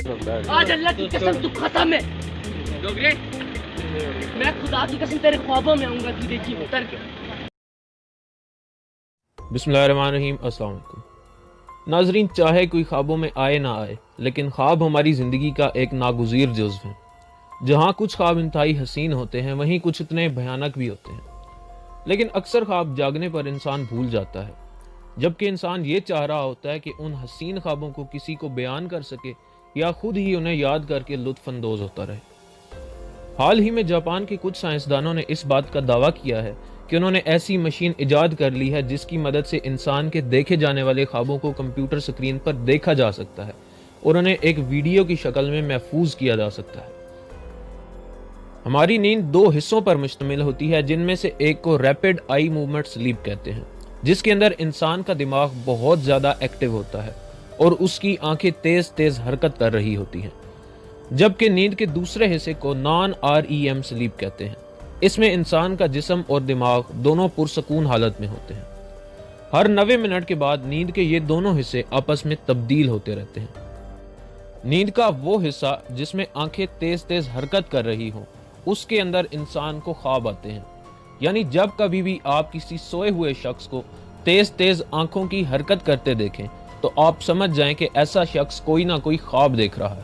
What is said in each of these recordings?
آج اللہ کی قسم تو ختم ہے، میں خدا کی قسم تیرے خوابوں میں آؤں گا، تو دیکھی اتر کے۔ بسم اللہ الرحمن الرحیم۔ السلام علیکم ناظرین، چاہے کوئی خوابوں میں آئے نہ آئے، لیکن خواب ہماری زندگی کا ایک ناگزیر جزو ہے۔ جہاں کچھ خواب انتہائی حسین ہوتے ہیں، وہیں کچھ اتنے بھیانک بھی ہوتے ہیں۔ لیکن اکثر خواب جاگنے پر انسان بھول جاتا ہے، جبکہ انسان یہ چاہ رہا ہوتا ہے کہ ان حسین خوابوں کو کسی کو بیان کر سکے یا خود ہی انہیں یاد کر کے لطف اندوز ہوتا رہے۔ حال ہی میں جاپان کے کچھ سائنسدانوں نے اس بات کا دعویٰ کیا ہے کہ انہوں نے ایسی مشین ایجاد کر لی ہے جس کی مدد سے انسان کے دیکھے جانے والے خوابوں کو کمپیوٹر سکرین پر دیکھا جا سکتا ہے اور انہیں ایک ویڈیو کی شکل میں محفوظ کیا جا سکتا ہے۔ ہماری نیند دو حصوں پر مشتمل ہوتی ہے، جن میں سے ایک کو ریپڈ آئی موومنٹ سلیپ کہتے ہیں، جس کے اندر انسان کا دماغ بہت زیادہ ایکٹیو ہوتا ہے اور اس کی آنکھیں تیز تیز حرکت کر رہی ہوتی ہیں، جبکہ نیند کے دوسرے حصے کو نان REM سلیپ کہتے ہیں۔ اس میں انسان کا جسم اور دماغ دونوں پرسکون حالت میں ہوتے ہیں۔ ہر 90 منٹ کے بعد نیند کے یہ دونوں حصے آپس میں تبدیل ہوتے رہتے ہیں۔ نیند کا وہ حصہ جس میں آنکھیں تیز تیز حرکت کر رہی ہوں، اس کے اندر انسان کو خواب آتے ہیں۔ یعنی جب کبھی بھی آپ کسی سوئے ہوئے شخص کو تیز تیز آنکھوں کی حرکت کرتے دیکھیں تو آپ سمجھ جائیں کہ ایسا شخص کوئی نہ کوئی خواب دیکھ رہا ہے۔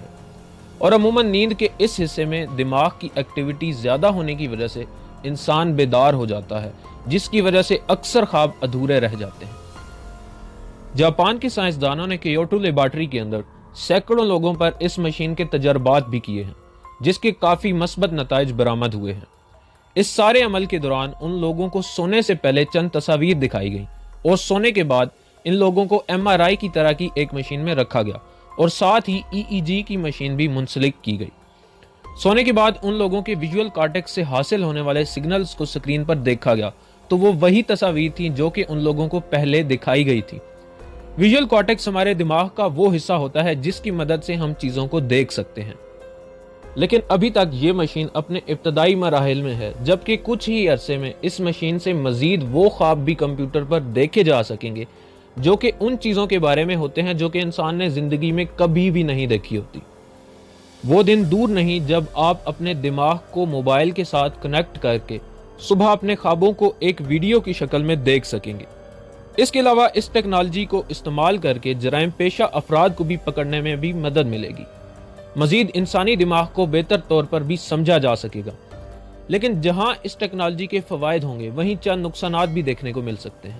اور عموماً نیند کے اس حصے میں دماغ کی ایکٹیویٹی زیادہ ہونے کی وجہ سے انسان بیدار ہو جاتا ہے، جس کی وجہ سے اکثر خواب ادھورے رہ جاتے ہیں۔ جاپان کے سائنسدانوں نے کیوٹو لیبارٹری کے اندر سینکڑوں لوگوں پر اس مشین کے تجربات بھی کیے ہیں، جس کے کافی مثبت نتائج برآمد ہوئے ہیں۔ اس سارے عمل کے دوران ان لوگوں کو سونے سے پہلے چند تصاویر دکھائی گئیں اور سونے کے بعد ان لوگوں کو MRI کی طرح کی ایک مشین میں رکھا گیا اور ساتھ ہی EEG کی مشین بھی منسلک کی گئی۔ سونے کے بعد ان لوگوں کے ویژول کارٹیکس سے حاصل ہونے والے سگنلز کو سکرین پر دیکھا گیا تو وہ وہی تصاویر تھیں جو کہ ان لوگوں کو پہلے دکھائی گئی تھی۔ ویژول کارٹیکس ہمارے دماغ کا وہ حصہ ہوتا ہے جس کی مدد سے ہم چیزوں کو دیکھ سکتے ہیں، لیکن ابھی تک یہ مشین اپنے ابتدائی مراحل میں ہے، جبکہ کچھ ہی عرصے میں اس مشین سے مزید وہ خواب بھی کمپیوٹر پر دیکھے جا سکیں گے جو کہ ان چیزوں کے بارے میں ہوتے ہیں جو کہ انسان نے زندگی میں کبھی بھی نہیں دیکھی ہوتی۔ وہ دن دور نہیں جب آپ اپنے دماغ کو موبائل کے ساتھ کنیکٹ کر کے صبح اپنے خوابوں کو ایک ویڈیو کی شکل میں دیکھ سکیں گے۔ اس کے علاوہ اس ٹیکنالوجی کو استعمال کر کے جرائم پیشہ افراد کو بھی پکڑنے میں بھی مدد ملے گی۔ مزید انسانی دماغ کو بہتر طور پر بھی سمجھا جا سکے گا۔ لیکن جہاں اس ٹیکنالوجی کے فوائد ہوں گے، وہیں چند نقصانات بھی دیکھنے کو مل سکتے ہیں۔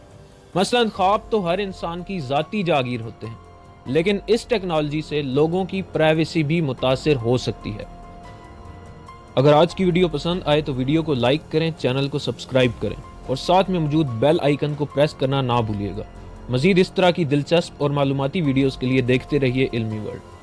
مثلا خواب تو ہر انسان کی ذاتی جاگیر ہوتے ہیں، لیکن اس ٹیکنالوجی سے لوگوں کی پرائیویسی بھی متاثر ہو سکتی ہے۔ اگر آج کی ویڈیو پسند آئے تو ویڈیو کو لائک کریں، چینل کو سبسکرائب کریں اور ساتھ میں موجود بیل آئیکن کو پریس کرنا نہ بھولیے گا۔ مزید اس طرح کی دلچسپ اور معلوماتی ویڈیوز کے لیے دیکھتے رہیے علمی ورلڈ۔